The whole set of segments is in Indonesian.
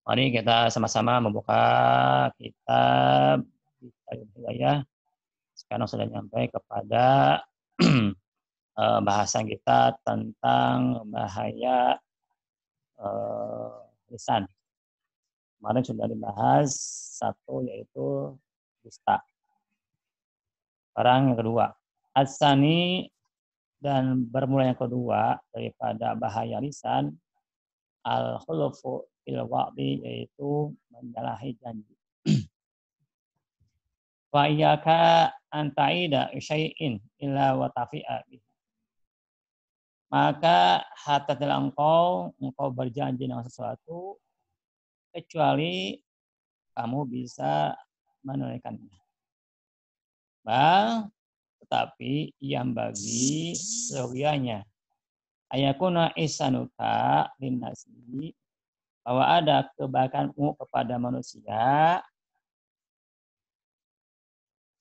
Mari kita sama-sama membuka kitab Hidayah. Sekarang sudah sampai kepada bahasan kita tentang bahaya lisan. Kemarin sudah dibahas satu yaitu dusta. Sekarang yang kedua, asani, dan bermula yang kedua daripada bahaya lisan, al-khulufu fil wa'di, yaitu menyalahi janji. Wa iyyaka an ta'ida syai'in illa wa tafi'a bihi. Maka hati-hatilah engkau berjanji dengan sesuatu kecuali kamu bisa menunaikannya. Tetapi yang bagi seyogianya ayakuna isanuka linnasi, bahwa ada kebaikanmu kepada manusia,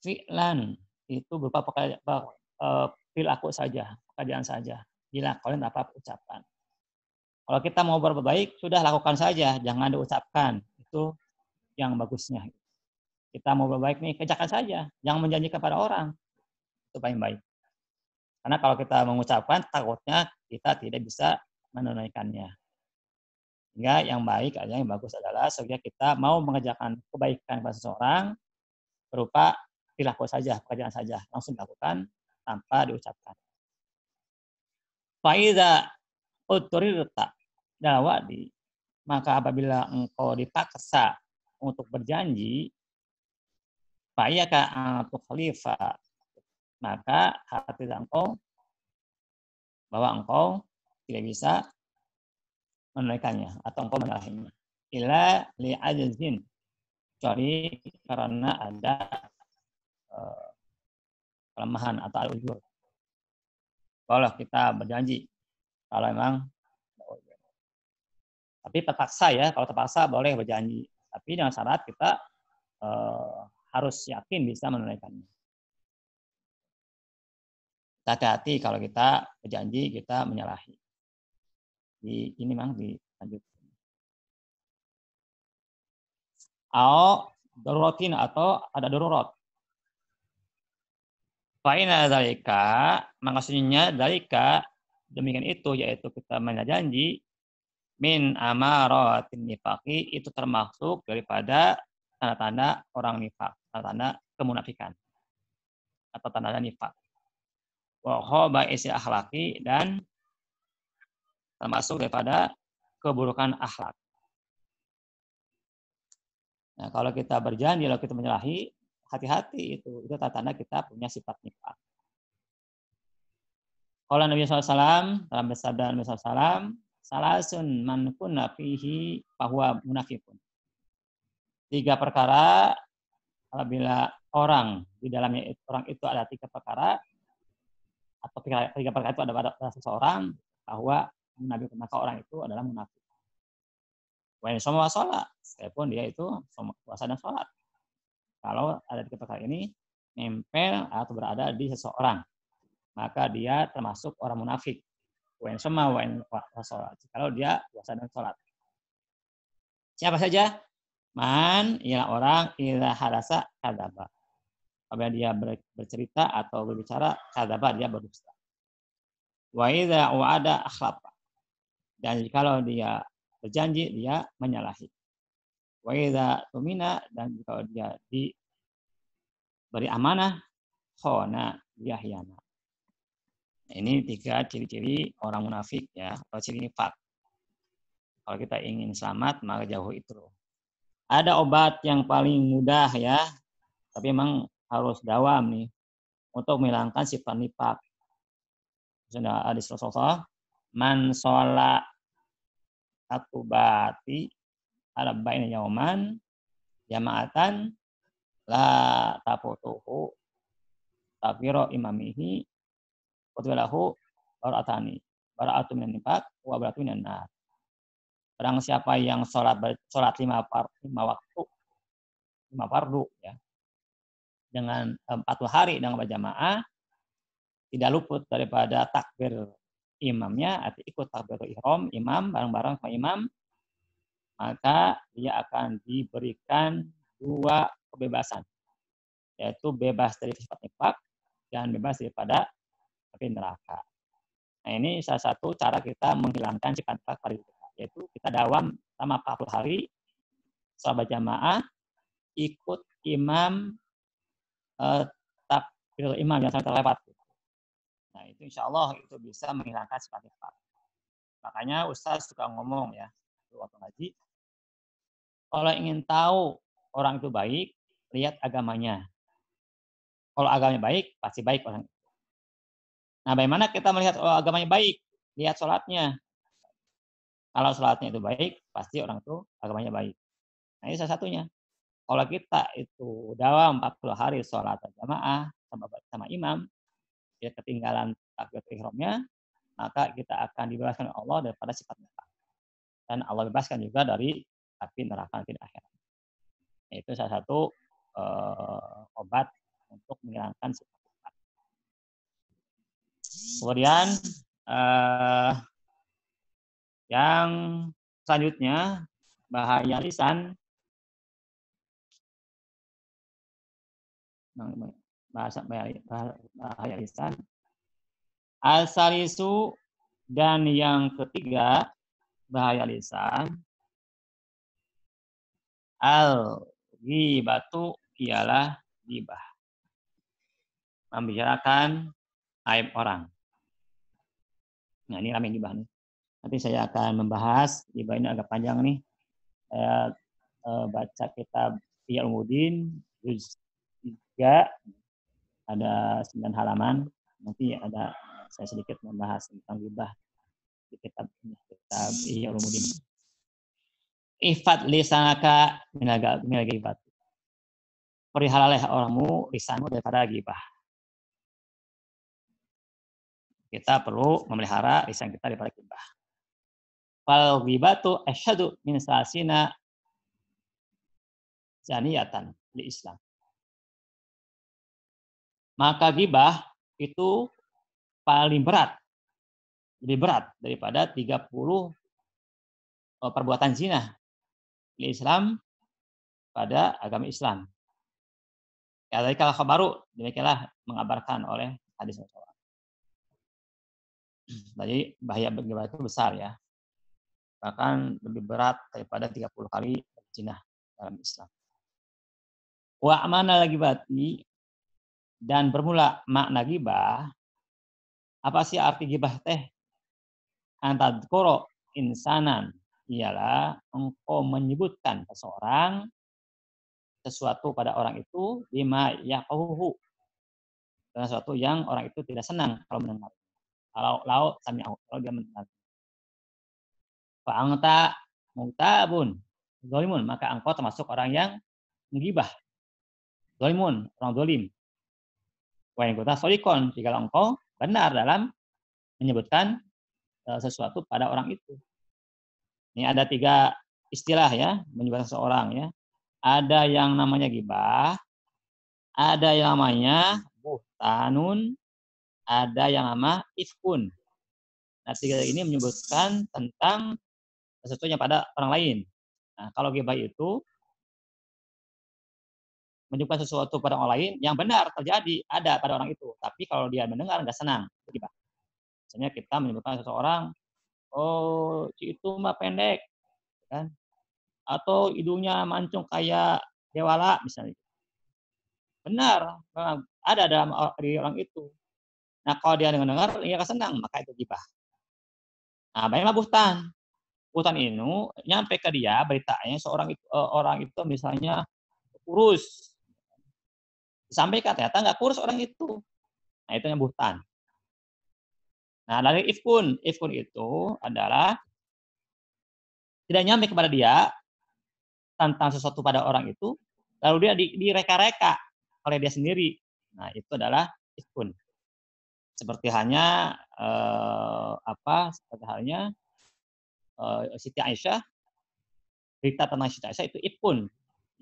fi'lan, itu berupa perilaku saja, pekerjaan saja, dilakukan apa ucapan. Kalau kita mau berbuat baik, sudah lakukan saja, jangan diucapkan. Itu yang bagusnya. Kita mau berbuat baik nih, kerjakan saja, jangan menjanjikan pada orang. Itu paling baik. Karena kalau kita mengucapkan, takutnya kita tidak bisa menunaikannya. Sehingga yang baik, yang bagus adalah sehingga kita mau mengerjakan kebaikan pada seseorang, berupa perilaku saja, pekerjaan saja, langsung dilakukan tanpa diucapkan. Faiza uturirta dawadi, maka apabila engkau dipaksa untuk berjanji, fa'iyaka untuk khalifah, maka hati engkau bahwa engkau tidak bisa menunaikannya atau engkau menyalahinya. Illa li'ajzin, kecuali karena ada kelemahan atau al-ujur. Kalau kita berjanji, kalau memang, tapi terpaksa ya, kalau terpaksa boleh berjanji, tapi dengan syarat kita harus yakin bisa menunaikannya. Hati-hati kalau kita berjanji kita menyalahi. Ini memang dilanjut. Darurotin, atau ada darurat. Fa'ina dzalika, maksudnya dzalika, demikian itu, yaitu kita menjanji, min amaratin nifaqi, itu termasuk daripada tanda-tanda orang nifaq, tanda-tanda kemunafikan atau tanda-tanda nifaq. Wa khaba'isi akhlaqi, dan termasuk daripada keburukan akhlak. Nah, kalau kita berjanji, kalau kita menyalahi, hati-hati, itu tanda-tanda kita punya sifat nifaq. Qala Nabi SAW, dalam bersabda Nabi SAW, salasun man kunna fihi fahuwa munafiqun. 3 perkara, apabila orang di dalamnya orang itu ada 3 perkara, atau 3 perkara itu ada pada seseorang, bahwa munafik, maka orang itu adalah munafik. Wa semua sholat, sekalipun dia itu puasa dan sholat. Kalau ada 3 perkara ini nempel atau berada di seseorang, maka dia termasuk orang munafik. Wa semua sholat, kalau dia puasa dan sholat. Siapa saja? Man, ialah orang idza hadasa kadzaba. Apabila dia bercerita atau berbicara, kadzaba, dia berdusta. Wa idza wa'ada akhlafa. Dan kalau dia berjanji, dia menyalahi. Wa idza tumina, dan kalau dia diberi amanah, khona, dia khianat. Ini 3 ciri-ciri orang munafik ya, atau ciri nifaq. Kalau kita ingin selamat, maka jauh itu. Ada obat yang paling mudah ya, tapi memang harus dawam nih untuk menghilangkan sifat nifaq. Sudah hadis Rasulullah, man sholat atubati arba'ina yauman jama'atan la tafutuhu tafiro imamihi qutwalahu bara'atu minan nifaq wa bara'atu minan nar. Barang siapa yang sholat 5 waktu, 5 fardu ya, dengan 40 hari dengan berjamaah, tidak luput daripada takbir imamnya atau ikut takbiratul ihram imam bareng-bareng sama imam, maka dia akan diberikan 2 kebebasan, yaitu bebas dari sifat nifaq dan bebas daripada api neraka. Nah, ini salah satu cara kita menghilangkan sifat nifaq pada diri kita, yaitu kita dawam selama 40 hari salat jamaah, ikut imam takbiratul imam yang sampai terlewat. Nah, itu insya Allah itu bisa menghilangkan sifat nifaq. Makanya Ustaz suka ngomong ya, waktu ngaji, kalau ingin tahu orang itu baik, lihat agamanya. Kalau agamanya baik, pasti baik orang itu. Nah, bagaimana kita melihat agamanya baik? Lihat sholatnya. Kalau sholatnya itu baik, pasti orang itu agamanya baik. Nah, ini salah satunya. Kalau kita itu dalam 40 hari sholat jamaah sama imam, ya ketinggalan takbiratul ihramnya, maka kita akan dibebaskan oleh Allah daripada sifat nifaq. Dan Allah bebaskan juga dari api neraka di akhirat. Itu salah satu obat untuk menghilangkan sifat nifaq. Kemudian yang selanjutnya bahaya lisan. Bahaya lisan. Al-salisu, dan yang ketiga bahaya lisan, al-ghibatu ialah ghibah. Membicarakan aib orang. Nah, ini ramai ghibah nih. Nanti saya akan membahas ghibah ini agak panjang nih. Saya baca kitab Ihya Ulumuddin juz 3 ada 9 halaman. Nanti ada saya sedikit membahas tentang ghibah di kitab Ihya Ulumuddin. Ihfad lisanaka minal ghibah. Perihalalah orangmu lisanmu daripada ghibah. Kita perlu memelihara lisan kita daripada ghibah. Fal ghibatu asyadu min salasina zaniyatan li Islam. Maka ghibah itu paling berat, lebih berat daripada 30 perbuatan zina di Islam pada agama Islam. Kalau khabaru, demikianlah mengabarkan oleh hadis Rasulullah. Jadi bahaya ghibah itu besar ya. Bahkan lebih berat daripada 30 kali zina dalam Islam. Wa mana ghibati, dan bermula makna ghibah. Apa sih arti ghibah teh? Antadzkura insanan, ialah engkau menyebutkan seseorang sesuatu pada orang itu bima yaqahu, dengan sesuatu yang orang itu tidak senang kalau mendengar. Kalau sami'ahu, kalau dia mendengar. Fa anta mutabun zalimun, maka engkau termasuk orang yang menggibah. Zalimun, orang zalim. Wa in kunta shadiqan, jika engkau benar dalam menyebutkan sesuatu pada orang itu. Ini ada 3 istilah ya, menyebutkan seseorang ya. Ada yang namanya ghibah, ada yang namanya buhtanun, ada yang nama ifkun. Nah, 3 ini menyebutkan tentang sesuatu yang pada orang lain. Nah, kalau ghibah itu menyebutkan sesuatu pada orang lain yang benar terjadi, ada pada orang itu. Tapi kalau dia mendengar nggak senang, itu ghibah. Misalnya kita menyebutkan seseorang, oh, itu mah pendek, kan? Atau hidungnya mancung kayak dewala misalnya. Benar, ada dalam diri orang itu. Nah, kalau dia dengar, dia senang, maka itu ghibah. Nah, baiklah buhtan. Buhtan ini nyampe ke dia beritanya orang itu misalnya kurus. Disampaikan ternyata nggak kurus orang itu. Nah, itu yang buhtan. Nah, dari ifkun itu adalah tidak nyampe kepada dia tentang sesuatu pada orang itu, lalu dia direka-reka oleh dia sendiri. Nah, itu adalah ifkun. Seperti halnya Siti Aisyah, berita tentang Siti Aisyah itu ifkun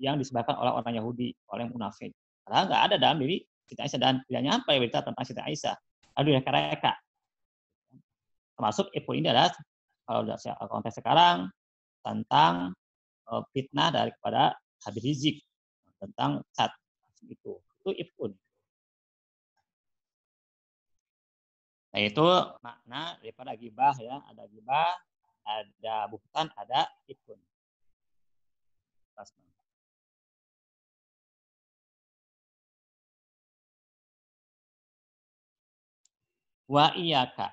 yang disebarkan oleh orang Yahudi, oleh munafik. Padahal nggak ada dalam diri Siti Aisyah dan tidak nyampe berita tentang Siti Aisyah. Lalu direka-reka. termasuk ifkun ini adalah kalau konteks sekarang tentang fitnah daripada Habib Rizik tentang cat itu ifkun. Nah, itu makna daripada gibah ya, ada gibah, ada buhtan, ada ifkun. Wa iyaka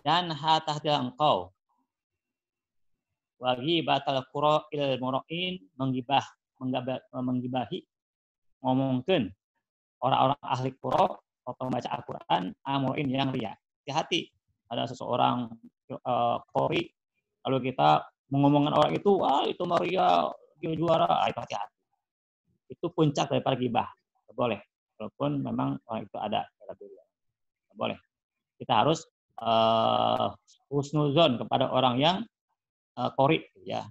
dan hati-hati engkau wa ghibatal qura'il mura'in menggibahi ngomongkeun orang-orang ahli qura atau membaca Al-Qur'an amurin yang ria. Hati-hati ada seseorang qori lalu kita mengomongkan orang itu, wah itu Maria dia juara, itu hati-hati. Itu puncak daripada gibah. Tidak boleh. Walaupun memang orang itu ada. Tidak boleh. Kita harus husnuzon kepada orang yang qori ya.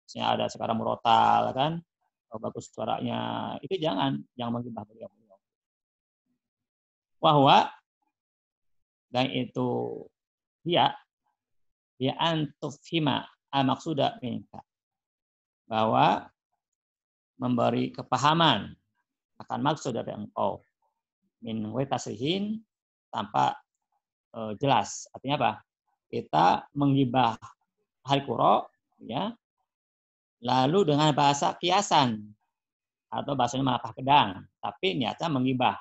Misalnya ada sekarang murotal kan, bagus suaranya, itu jangan menggibah beliau. Wahwa dan itu dia antufhima al-maqsuda minka, bahwa memberi kepahaman akan maksud dari engkau min wa tasrihin tanpa jelas. Artinya apa? Kita menggibah hari qura ya, lalu dengan bahasa kiasan atau bahasanya malah pedang, tapi niatnya menggibah.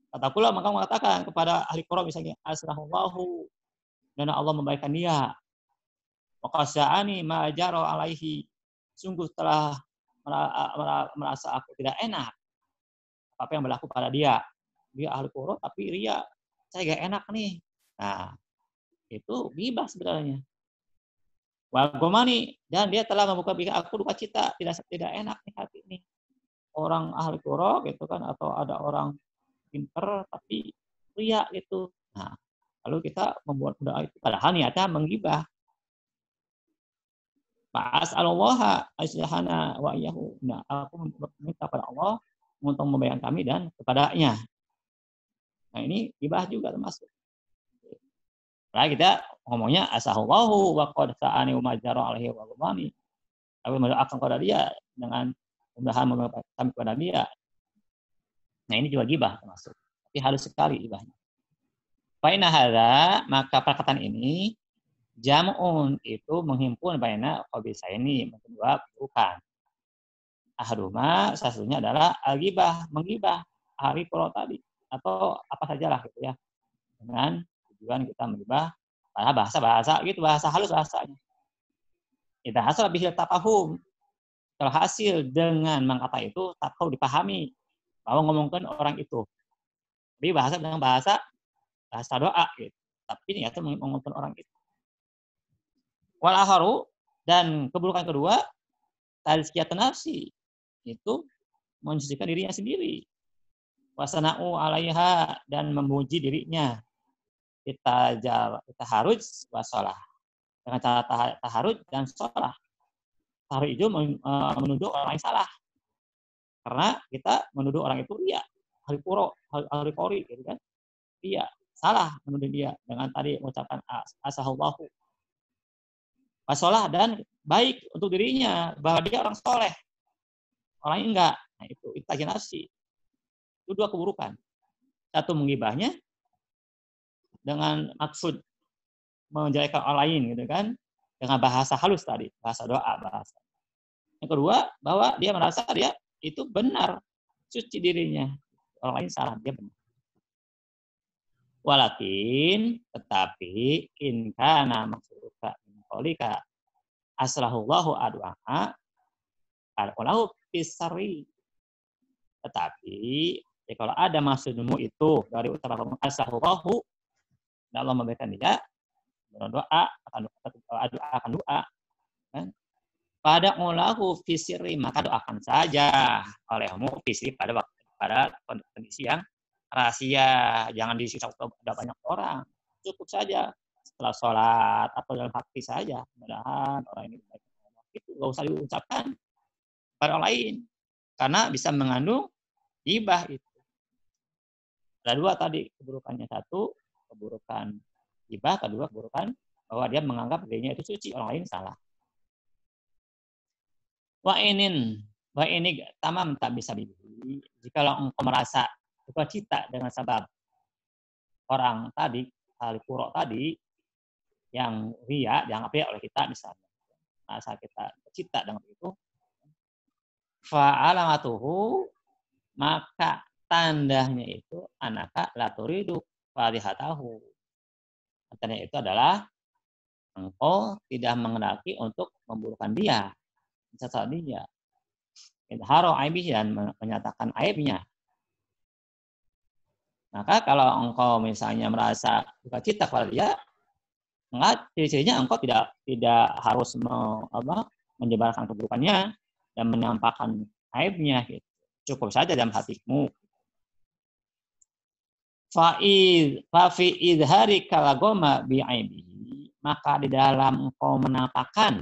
Kata pula maka mengatakan kepada ahli qura misalnya asrahullahu dan Allah membaikkan dia. Waqasa'ani ma jara alaihi, sungguh telah merasa aku tidak enak apa yang berlaku pada dia. Dia ahli qura tapi ria. Saya gak enak nih. Nah, itu gibah sebenarnya. Wagomani dan dia telah membuka bikin aku duka cita, tidak enak nih hati ini. Orang ahli qura gitu kan, atau ada orang pinter tapi ria gitu. Nah, lalu kita membuat doa itu padahal niatnya menggibah. Fa'as'alullaha aslahana wa iyyahu. Nah, aku meminta pada Allah untuk membayang kami dan kepadanya. Nah, ini gibah juga termasuk. Nah, kita ngomongnya asahullahu wa qad sa'ani wa majara alaihi wa ghadami. Aku mendoakan kepada dia dengan mudah-mudahan membayang kami kepada dia. Nah, ini juga gibah termasuk. Tapi halus sekali gibahnya. Fa'inna hadza, maka perkataan ini jam'un itu menghimpun baina khabisaini, kedua bukan. Ahaduma satunya adalah al-ghibah, menggibah hari qura tadi atau apa sajalah gitu ya. Dengan tujuan kita menggibah pada bahasa gitu, bahasa halus bahasanya. Kita hasil bihil tafahum. Kalau hasil dengan mengkata itu tahu dipahami bahwa ngomongkan orang itu. Jadi bahasa dengan bahasa doa gitu. Tapi niatnya mengomongkan orang itu. Wal akharu dan keburukan kedua tazkiyatun nafsi, itu mensucikan dirinya sendiri. Wasana'u 'alaiha dan memuji dirinya. Kita harus wasalah. Dengan cara taharruj dan shalah. Taharruj itu menuduh orang yang salah. Karena kita menuduh orang itu ria, ahli qori gitu kan. Dia salah menuduh dia dengan tadi mengucapkan asahullahu. Wasalah dan baik untuk dirinya bahwa dia orang soleh. Orang enggak. Nah, itu nafsi. Itu dua keburukan. Satu menggibahnya dengan maksud menjelekan orang lain gitu kan, dengan bahasa halus tadi, bahasa doa, bahasa. Yang kedua, bahwa dia merasa dia itu benar, suci dirinya. Orang lain salah, dia benar. Walakin, tetapi in kana maksudka min qaulika aslahullahu adwa'a al-qulahu fisari. Tetapi ya kalau ada maksudmu itu dari ucapan aslahullahu, Allah memberikan dia berdoa akan doa kan, pada ulahu fisiri, maka doakan saja olehmu fisiri pada kondisi yang rahasia, jangan diisi ada banyak orang, cukup saja setelah sholat atau dalam hati saja, mudah-mudahan orang ini baik. Itu nggak usah diucapkan pada orang lain karena bisa mengandung ghibah itu. Ada dua tadi keburukannya, satu keburukan ghibah, kedua keburukan bahwa dia menganggap dirinya itu suci, orang lain salah. Wa ini tamam tak bisa bihi. Jikalau engkau merasa suka cita dengan sebab orang tadi, ahli qura tadi yang riya dianggap riya oleh kita misalnya. Merasa kita cita dengan itu, fa alamatuhu, maka tandanya itu anaka la turidu farihatahu. Tandanya itu adalah engkau tidak mengendaki untuk memburukan dia, mencatat dia. Idharu aibih, dan menyatakan aibnya. Maka kalau engkau misalnya merasa suka cita kepada dia, maka ciri-cirinya engkau tidak harus menyebarkan keburukannya dan menyampaikan aibnya. Gitu. Cukup saja dalam hatimu. Fafi idhari kalagoma bi'aibihi, maka di dalam engkau menampakkan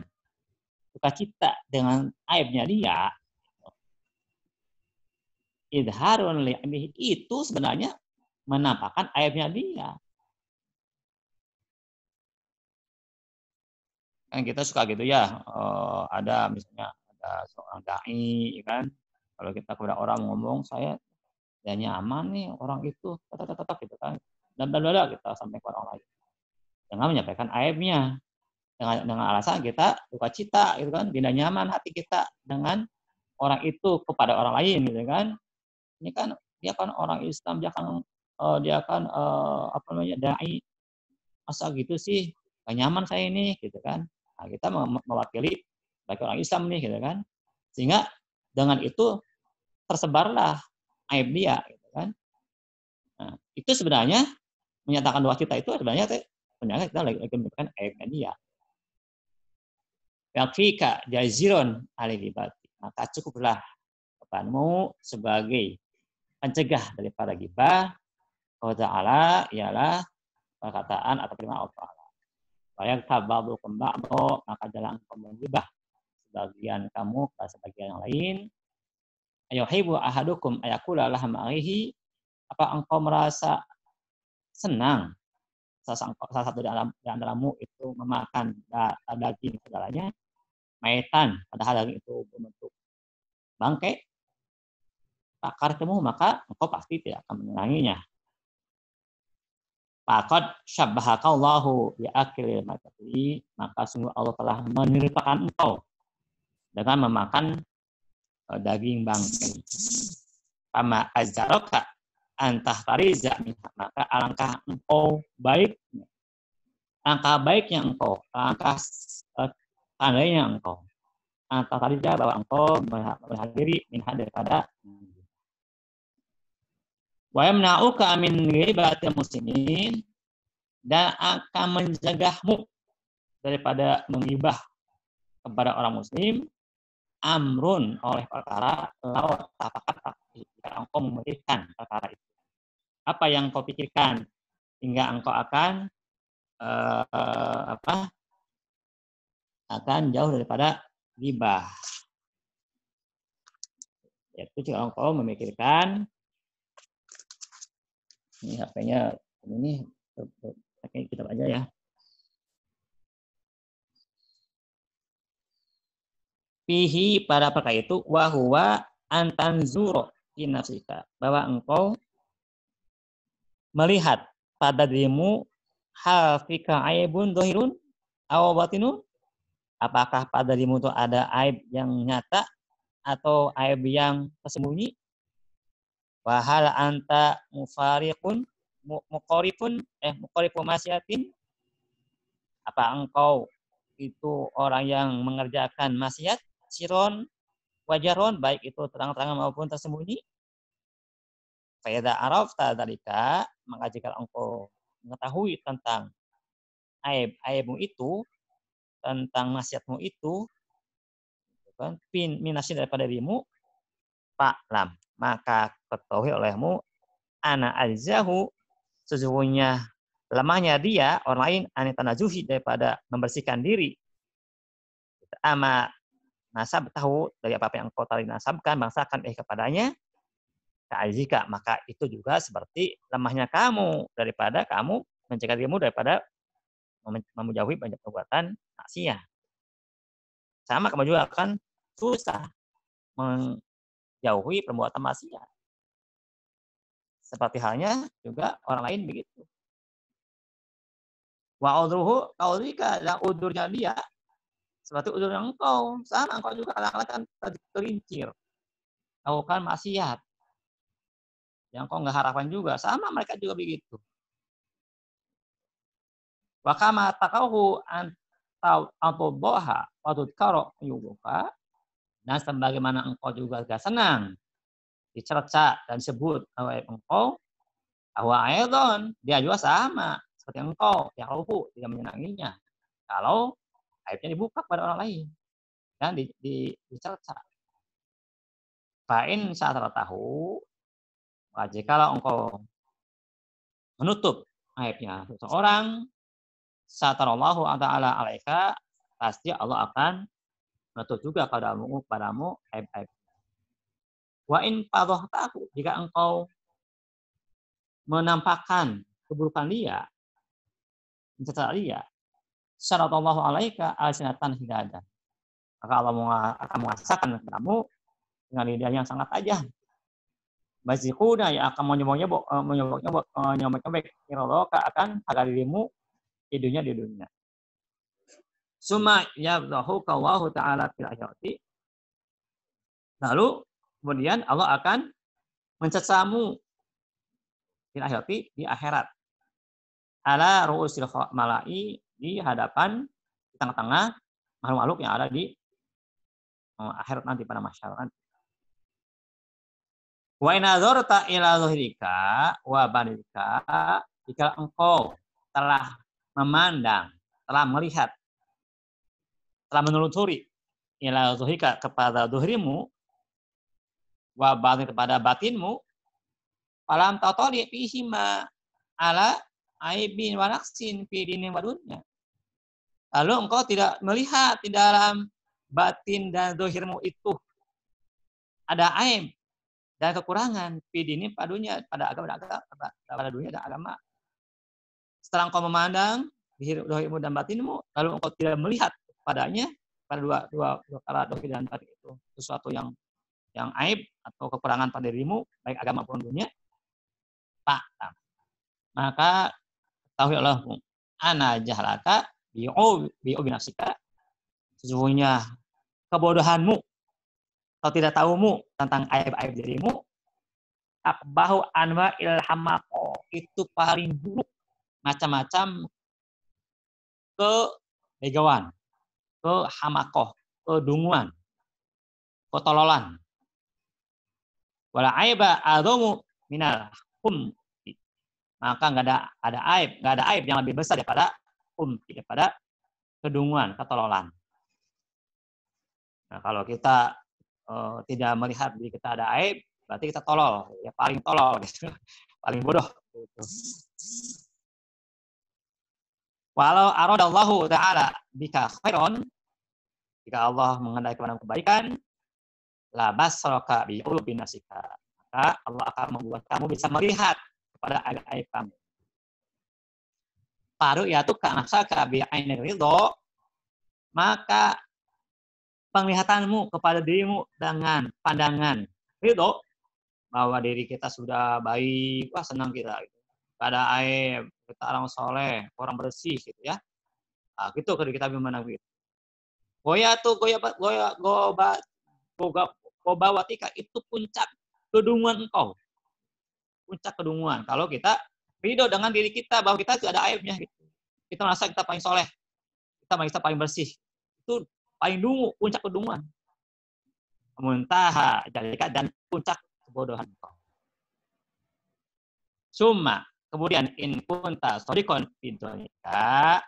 suka cita dengan aibnya dia, idharun li'aibihi, itu sebenarnya menampakkan aibnya dia. Kan kita suka gitu ya, ada misalnya ada seorang dai kan, kalau kita kepada orang ngomong saya dan nyaman nih orang itu, tetap gitu kan, dan kita sampai ke orang lain dengan menyampaikan aibnya, dengan alasan kita suka cita gitu kan, tidak nyaman hati kita dengan orang itu kepada orang lain gitu kan. Ini kan dia kan orang Islam, dia kan dai, masa gitu sih, gak nyaman saya ini gitu kan. Nah, kita mewakili bagi orang Islam nih gitu kan, sehingga dengan itu tersebarlah aib dia gitu kan. Nah, itu sebenarnya menyatakan bahwa kita itu sebenarnya kita lagi menyatakan aibnya dia. Yakfika jaziron alibati, maka cukuplah kepadamu sebagai pencegah daripada ghibah. Allah Ta'ala ialah perkataan atau firman Allah Ta'ala. Bayang tabadu kembali, maka jalan kamu menghibah sebagian kamu ke sebagian yang lain. Ayuhibu ahadukum ayakula laham alihi, apa engkau merasa senang salah satu di antaramu itu memakan daging saudaranya, maitan, padahal daging itu berbentuk bangkai, pakar temu, maka engkau pasti tidak akan menyenanginya. Faqad syabbahakallahu bi akilil matati, maka sungguh Allah telah menyerupakan engkau dengan memakan daging bangkai. Kama azzaroka antah tariza, maka alangkah engkau baiknya, alangkah baiknya engkau, alangkah tandanya engkau, antah tariza, bahwa engkau menghadiri minha daripada wa yamna'uka min ghibatil muslimin, dan akan menjagahmu daripada menghibah kepada orang muslim, amrun, oleh perkara lawat tapakat, jika engkau memikirkan perkara itu. Apa yang kau pikirkan hingga engkau akan akan jauh daripada ghibah. Yaitu jika engkau memikirkan, ini HP-nya ini pakai kitab aja ya. Fihi, pada perkara itu, wahuwa antanzuro inafsika, bahwa engkau melihat pada dirimu hal fika aibun dohirun aw batinun, apakah pada dirimu itu ada aib yang nyata atau aib yang tersembunyi. Wahal anta mufariqun muqarifu masyiatin, apa engkau itu orang yang mengerjakan maksiat siron wajaron, baik itu terang-terangan maupun tersembunyi. Faida arafta dalika, maka jika engkau mengetahui tentang aibmu itu, tentang maksiatmu itu, kan pin minasi daripada dirimu, paklam, maka ketahui olehmu, ana alzahu, sesungguhnya lemahnya dia orang lain, anitanazuhi, daripada membersihkan diri, ama nasab tahu, dari apa yang engkau tadi nasabkan, bangsakan kepadanya, ka'azika, maka itu juga seperti lemahnya kamu daripada kamu mencegah dirimu daripada menjauhi banyak perbuatan maksiat. Sama kamu juga akan susah menjauhi perbuatan maksiat. Seperti halnya juga orang lain begitu. Wa udruhu qaulika, dan udurnya dia seperti udur engkau. Sama engkau juga kadang-kadang kan tergelincir. Lakukan maksiat. Yang kau nggak harapkan juga. Sama mereka juga begitu. Wa kama taqahu antuddoha wa tudkaro yubuka. Dan sebagaimana engkau juga gak senang dicerca dan disebut oleh engkau, bahwa aidon, dia juga sama seperti engkau, yang ruhu tidak menyenanginya. Kalau aibnya dibuka kepada orang lain dan dicerca. Fa'in saat tahu, jikalau engkau menutup aibnya seseorang, satarallahu ta'ala alaika, pasti Allah akan menutup juga padamu aib-aib. Wa in tahu, jika engkau menampakkan keburukan dia, mencerca dia, syaratullahu alaika alsinatan hidayah. Maka Allah akan mengasahkan kepadamu dengan lidah yang sangat tajam. Bazikuna, yang akan menyobek iradaka akan harga dirimu di dunia. Summa yabdahuka Allah ta'ala fil akhirati. Lalu kemudian Allah akan mencercamu fil akhirati, di akhirat. Ala ru'usil mala'i, di hadapan, di tengah-tengah makhluk-makhluk yang ada di akhirat nanti, pada masyarakat nanti. Wa in nazarta ila zahirika wa banika, jika engkau telah memandang, telah melihat, telah menelusuri ila zahirika, kepada zahirimu, wa batin, kepada batinmu, falam tatali fihi ma ala aibin wa naqsin fi dinin wa dunya. Lalu engkau tidak melihat di dalam batin dan zahirmu itu ada aib dan kekurangan dini padunya, pada agama, pada dunia dan agama. Setelah engkau memandang zahirmu dan batinmu, lalu engkau tidak melihat padanya, pada dua perkara dohir dan batin itu sesuatu yang aib atau kekurangan pada dirimu, baik agama maupun dunia, maka tahu Allahmu ana jahlaka bi'u binafsika, sesungguhnya kebodohanmu atau tidak tahumu tentang aib-aib dirimu, akbahu anwa ilhamako, itu paling buruk macam-macam kebegawan, kehamakoh, kedunguan, ketololan. Wala aiba adomu minal hum, maka nggak ada aib yang lebih besar daripada daripada kedunguan, ketololan. Nah, kalau kita tidak melihat diri kita ada aib, berarti kita tolol, ya paling tolol gitu. Paling bodoh gitu. Walau aradallahu ta'ala bika khairon, jika Allah menghendaki kepada kebaikan, la basraka bi qulubin nasika, maka Allah akan membuat kamu bisa melihat kepada aib kamu. Paru yaitu kanasaka bi ainir ridho, maka penglihatanmu kepada dirimu dengan pandangan ridho, bahwa diri kita sudah baik, wah senang kita gitu. Ada aib, kita orang soleh, orang bersih gitu ya. Nah, gitu kalau kita memandang gitu. Gobawatika, itu puncak kedunguan engkau. Puncak kedunguan. Kalau kita ridho dengan diri kita bahwa kita itu ada aibnya gitu. Kita merasa kita paling soleh, kita merasa paling bersih. Itu paling dungu, puncak kedunguan. Muntaha jalika, dan puncak kebodohan engkau. Summa, kemudian in kunta shadiqan fi dzalika,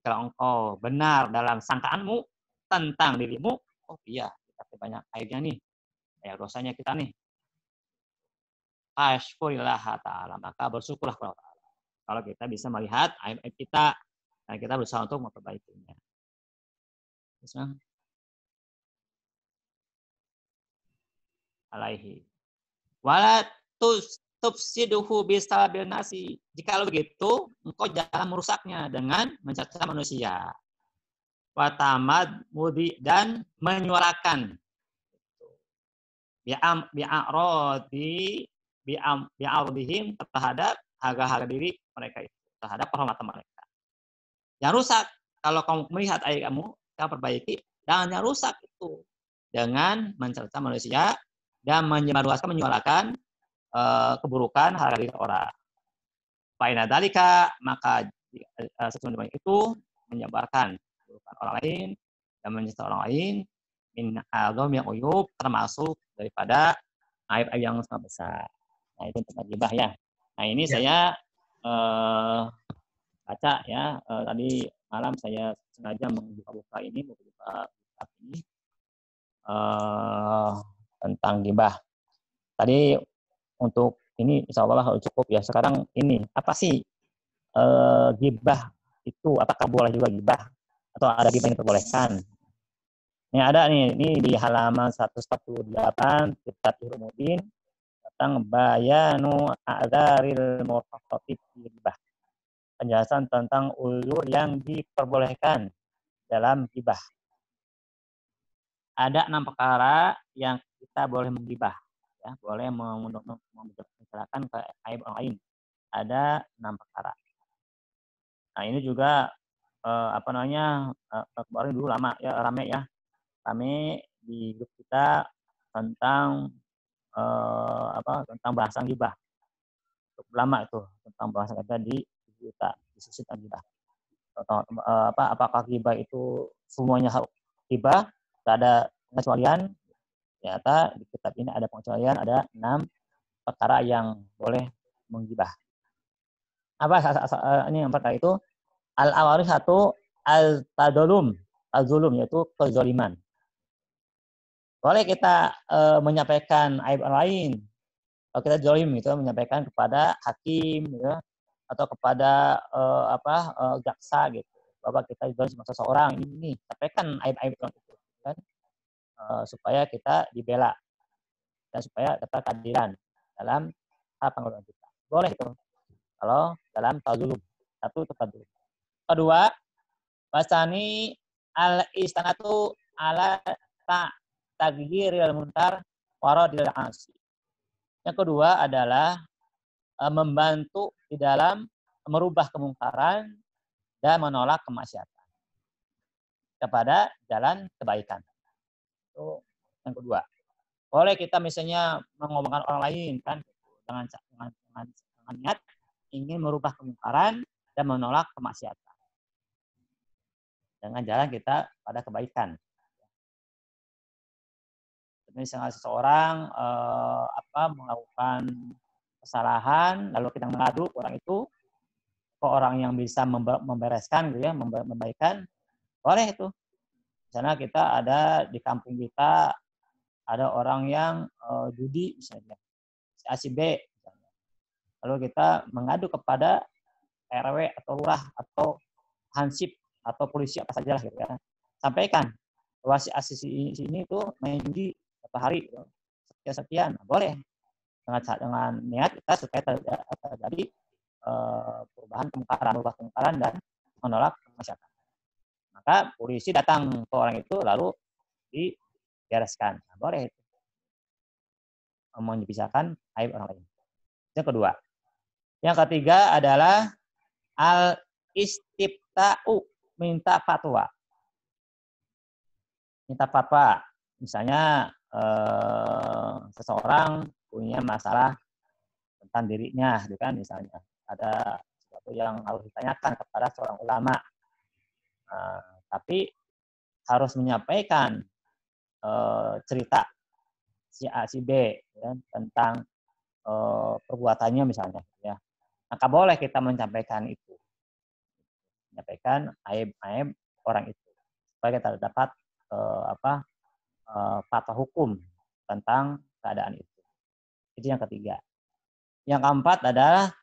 kalau engkau benar dalam sangkaanmu tentang dirimu, oh iya, kita banyak aibnya nih, banyak dosanya kita nih. Ashkurillah ta'ala, maka bersyukurlah kepada Allah. Kalau kita bisa melihat aib-aib kita, dan kita berusaha untuk memperbaikinya. Alaihi. Walatus tufsiduhu bisabil nasi. Jika begitu, engkau jangan merusaknya dengan mencerca manusia. Watamad mudi dan menyuarakan bi'arodihim terhadap harga-harga diri mereka itu, terhadap kehormatan mereka. Yang rusak, kalau kamu melihat aib kamu, kamu perbaiki, jangan rusak itu dengan mencerca manusia dan menyebarluaskan, menyuarakan keburukan harga diri orang. Fa'ina dalika, maka sesuatu itu menyebarkan keburukan orang lain dan mencerca orang lain min a'dzam yang uyub, termasuk daripada aib-aib yang sangat besar. Nah, itu tentang ghibah ya. Nah, ini saya baca ya, tadi malam saya sengaja membuka-buka ini, tentang ghibah. Tadi untuk ini insya Allah cukup ya. Sekarang ini apa sih ghibah itu? Apakah boleh juga ghibah atau ada ghibah yang diperbolehkan? Ini ada nih, ini di halaman 148 kitab Irumuddin tentang bayanu a'dzaril murtaqabi ghibah. Penjelasan tentang uzur yang diperbolehkan dalam ghibah. Ada 6 perkara yang kita boleh menggibah, ya, boleh membicarakan ke aib orang lain. Ada 6 perkara. Nah, ini juga kemarin dulu rame di grup kita tentang tentang bahasan ghibah. Lama itu tentang bahasan kita di kita diskusi tentang ghibah. Apakah ghibah itu semuanya ghibah? Tidak ada pengecualian. Ternyata di kitab ini ada pengecualian, ada 6 perkara yang boleh menggibah. Apa ini yang perkara itu? Al-awari 1 al-zulum, yaitu kezaliman. Boleh kita menyampaikan aib orang lain. Kalau kita zalim itu menyampaikan kepada hakim, gitu, atau kepada jaksa gitu, bahwa kita zalim sama seseorang, ini sampaikan aib-aib orang itu, kan, supaya kita dibela dan supaya dapat keadilan dalam hal pengeluaran kita. Boleh itu kalau dalam tazulum. 1 itu tazulum. Kedua, wasani al-istanatu ala taghyiril munkar waradil asi. Yang kedua adalah membantu di dalam merubah kemungkaran dan menolak kemaksiatan kepada jalan kebaikan. Itu yang kedua. Boleh kita misalnya mengomongkan orang lain kan dengan niat ingin merubah kemungkaran dan menolak kemaksiatan dengan jalan kita pada kebaikan. Misalnya seseorang melakukan kesalahan, lalu kita mengadu orang itu ke orang yang bisa membereskan, gitu ya, membaikkan, boleh itu. Misalnya kita ada di kampung kita ada orang yang judi misalnya, si A si B, misalnya. Lalu kita mengadu kepada RW atau lurah atau hansip atau polisi apa saja lah, gitu ya. Sampaikan bahwa si A si ini itu main judi berapa hari, gitu. Sekian, boleh dengan niat kita supaya terjadi perubahan kemungkaran dan menolak kemaksiatan. Maka polisi datang ke orang itu lalu dibereskan. Nah, boleh itu memisahkan aib orang lain. Yang kedua. Yang ketiga adalah al-istifta'u, minta fatwa. Minta fatwa. Misalnya seseorang punya masalah tentang dirinya, gitu kan, misalnya ada sesuatu yang harus ditanyakan kepada seorang ulama, tapi harus menyampaikan cerita si A si B, ya, tentang perbuatannya misalnya, ya, maka boleh kita menyampaikan itu, menyampaikan aib-aib orang itu supaya kita dapat fatwa hukum tentang keadaan itu. Itu yang ketiga. Yang keempat adalah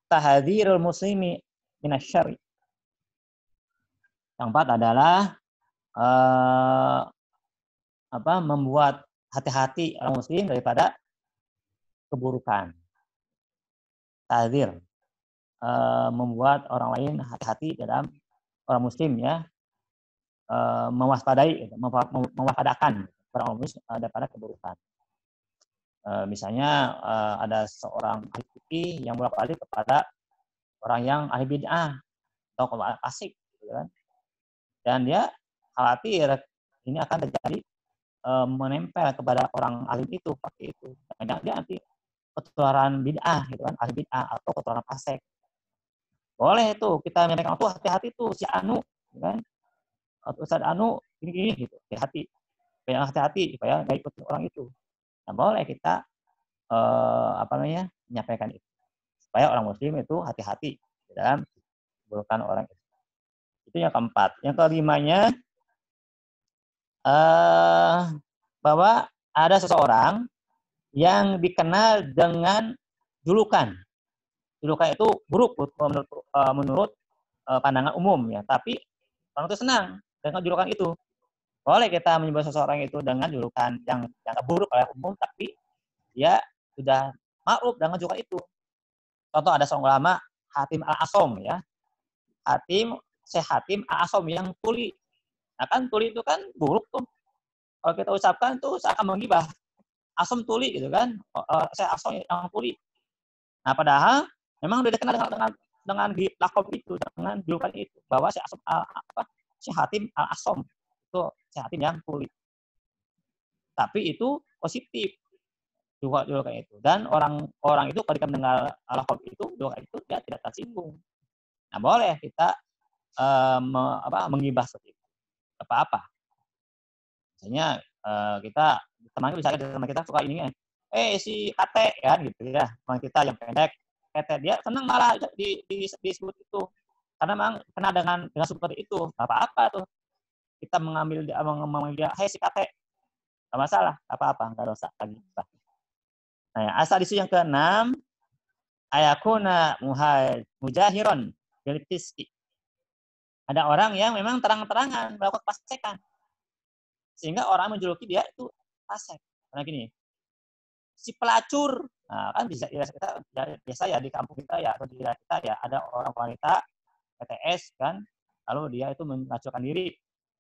tahdzirul muslimi minasyarri. Yang keempat adalah membuat hati-hati orang muslim daripada keburukan. tahdzir, membuat orang lain hati-hati dalam orang muslim ya, mewaspadai, mewaspadahkan orang muslim daripada keburukan. Misalnya ada seorang ahli fikih yang bolak-balik kepada orang yang ahli bid'ah atau kepada fasik, gitu kan? Dan dia khawatir ini akan terjadi menempel kepada orang alim itu seperti itu. Jangan dia nanti ketularan bid'ah, gitu kan? Ahli bid'ah atau ketularan fasik. Boleh itu kita menyampaikan, tuh hati-hati tuh si Anu, gitu kan? Ustaz Anu gini-gini gitu, hati-hati. Supaya hati-hati supaya nggak ikut orang itu. Nah, boleh kita menyampaikan itu supaya orang muslim itu hati-hati dalam keburukan orang itu. Itu yang keempat. Yang kelimanya bahwa ada seseorang yang dikenal dengan julukan. Julukan itu buruk menurut pandangan umum ya, tapi orang itu senang dengan julukan itu. Boleh kita menyebut seseorang itu dengan julukan yang buruk oleh umum, tapi dia sudah makruf dengan julukan itu. Contoh ada seorang ulama Hatim Al-Asom ya. Syekh Hatim Al-Asom yang tuli. Nah kan tuli itu kan buruk tuh. Kalau kita ucapkan itu seakan menggibah. Asom tuli gitu kan. Syekh Asom yang tuli. Nah padahal memang sudah dikenal dengan lakob itu, dengan julukan itu, bahwa Syekh Hatim Al-Asom itu Syekh Hatim yang tuli. Tapi itu positif juga kayak itu, dan orang itu ketika mendengar lakob itu juga itu dia tidak tersinggung. Nah boleh kita menggibah seperti itu, apa-apa. Misalnya kita teman kita suka ini kan, si kate kan gitu ya, teman kita yang pendek kate, dia senang malah disebut itu karena memang kena dengan seperti itu. Apa-apa tuh kita mengambil dia si kate, nggak masalah, apa-apa, nggak dosa lagi. Nah, asal isu yang keenam, ayakuna mujahiron bil fiski. Ada orang yang memang terang-terangan melakukan fasikan, sehingga orang menjuluki dia itu fasik. Karena gini, si pelacur, nah kan bisa kita biasa ya di kampung kita ya atau di daerah kita ya, ada orang wanita PTS kan, lalu dia itu melacurkan diri,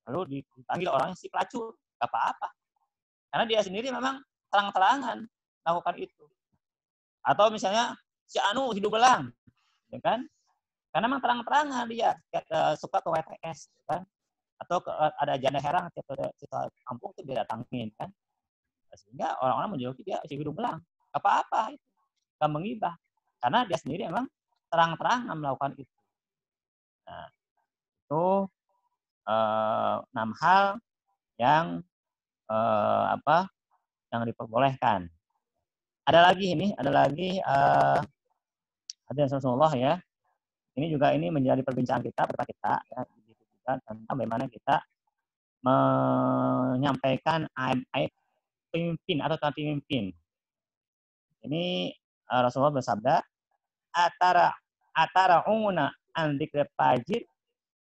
lalu dipanggil orangnya si pelacur, gak apa-apa, karena dia sendiri memang terang-terangan melakukan itu. Atau misalnya si Anu hidung belang, ya kan? Karena memang terang-terangan dia suka ke WTS, kan? Atau ada janda herang setiap kampung itu dia datangin, kan? Sehingga orang-orang menjuluki dia si hidung belang. Apa-apa itu, gak menggibah, karena dia sendiri memang terang-terangan melakukan itu. Nah, itu 6 hal yang yang diperbolehkan. Ada lagi hadis Rasulullah ya. Ini juga menjadi perbincangan kita ya, tentang bagaimana kita menyampaikan aib pemimpin atau tanpa pemimpin. Ini Rasulullah bersabda, atara unguna andik fajir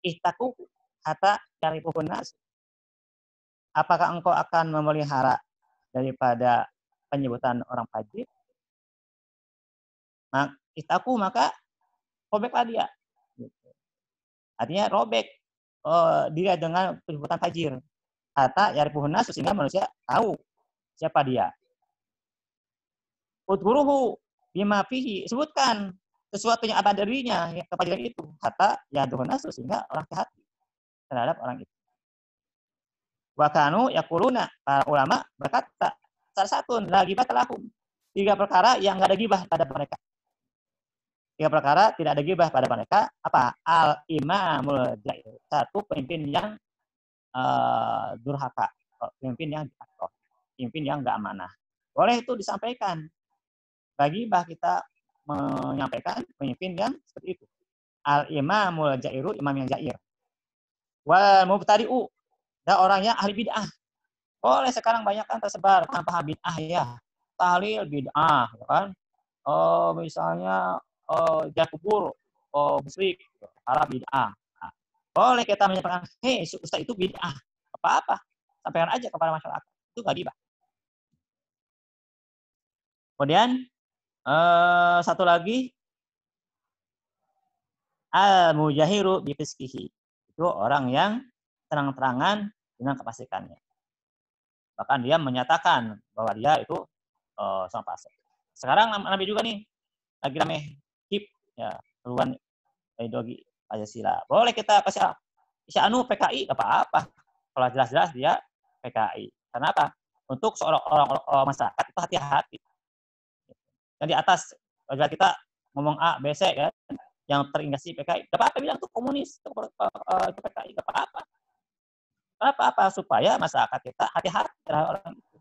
ihtaku hatta yarifuhun nas. Apakah engkau akan memelihara daripada penyebutan orang fajir? Ihtaku, maka robeklah dia. Artinya robek dia dengan penyebutan fajir. Hatta yarifuhun nas, sehingga manusia tahu siapa dia. Udhuruhu bima fihi, sebutkan sesuatu yang ada darinya ya, kefajiran itu. Hatta yaduhun nas, sehingga orang hati terhadap orang itu. Wa kanu yaquluna, para ulama berkata, salah satu la ghibata lahum, 3 perkara yang enggak ada gibah pada mereka. 3 perkara tidak ada gibah pada mereka. Apa? Al-imamul jair. 1, pemimpin yang durhaka, pemimpin yang diktator, pemimpin yang enggak amanah. Boleh itu disampaikan. Bagi kita menyampaikan pemimpin yang seperti itu. Al-imamul jairu, imam yang jair. Wal mubtadi'u, dan orang yang ahli bid'ah. Boleh sekarang banyak kan tersebar tanpa bid'ah ya. Tahlil bid'ah, kan? Misalnya jakubur, musyrik, arah bid'ah. Nah, boleh kita menyampaikan, ustaz itu bid'ah. Apa-apa, sampaikan aja kepada masyarakat. Itu enggak gibah. Kemudian satu lagi, Al-mujahiru bifiskihi. Itu orang yang terang-terangan dengan kefasikannya. Bahkan dia menyatakan bahwa dia itu seorang fasik. Sekarang Nabi juga nih lagi rame hip ya, keluhan ideologi Pancasila. Boleh kita kasih anu PKI enggak apa-apa. Kalau jelas-jelas dia PKI. Kenapa? Untuk seorang orang masyarakat itu hati-hati. Dan di atas kalau kita ngomong A, B, C kan, yang terindikasi PKI, enggak apa-apa bilang tuh komunis, itu PKI enggak apa-apa. Apa-apa supaya masyarakat kita hati-hati terhadap orang itu.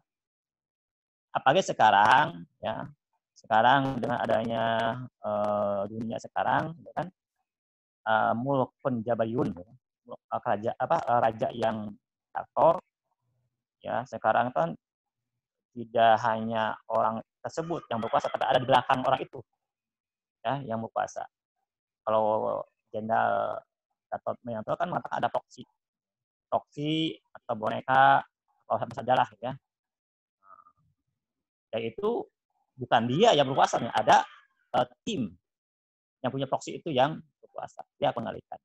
Apalagi sekarang ya. Sekarang dengan adanya dunia sekarang kan muluk penjabayun raja yang diktator ya sekarang kan tidak hanya orang tersebut yang berkuasa tapi ada di belakang orang itu ya yang berkuasa. Kalau Jenderal Gatot Nurmantio kan mengatakan ada proksi atau boneka atau apa sajalah ya. Yaitu bukan dia yang berkuasa, ada tim yang punya proksi itu yang berkuasa. Dia penggalikan.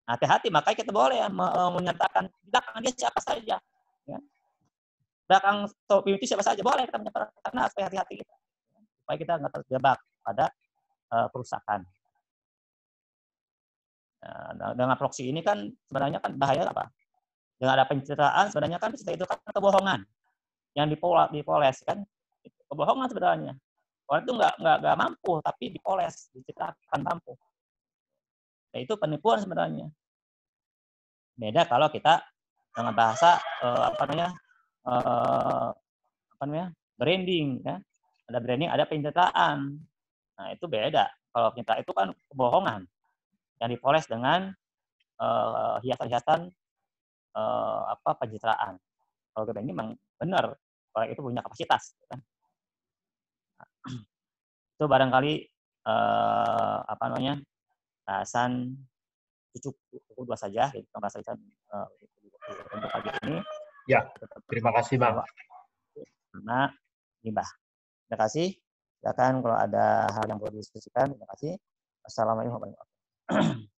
Hati-hati, makanya kita boleh menyatakan di belakang dia siapa saja. Ya. Belakang topi itu siapa saja boleh kita menyatakan karena supaya hati-hati kita. Supaya kita nggak terjebak pada perusakan. Nah, dengan proksi ini kan sebenarnya kan bahaya apa? Dengan ada pencitraan sebenarnya kan itu kan kebohongan yang dipoles kan. Kebohongan sebenarnya. Orang itu nggak mampu tapi dipoles, dicitrakan mampu. Nah, itu penipuan sebenarnya. Beda kalau kita dengan bahasa branding ya. Ada branding, ada pencitraan. Nah, itu beda. Kalau pencitraan itu kan kebohongan yang dipoles dengan hiasan-hiasan pencitraan. Kalau branding memang benar orang itu punya kapasitas kan. Itu barangkali bahasan cukup dua saja gitu pembahasan untuk pagi ini. Ya, terima kasih Bang. Karena gibah. Terima kasih. Silakan kalau ada hal yang perlu didiskusikan. Terima kasih. Assalamualaikum warahmatullahi wabarakatuh.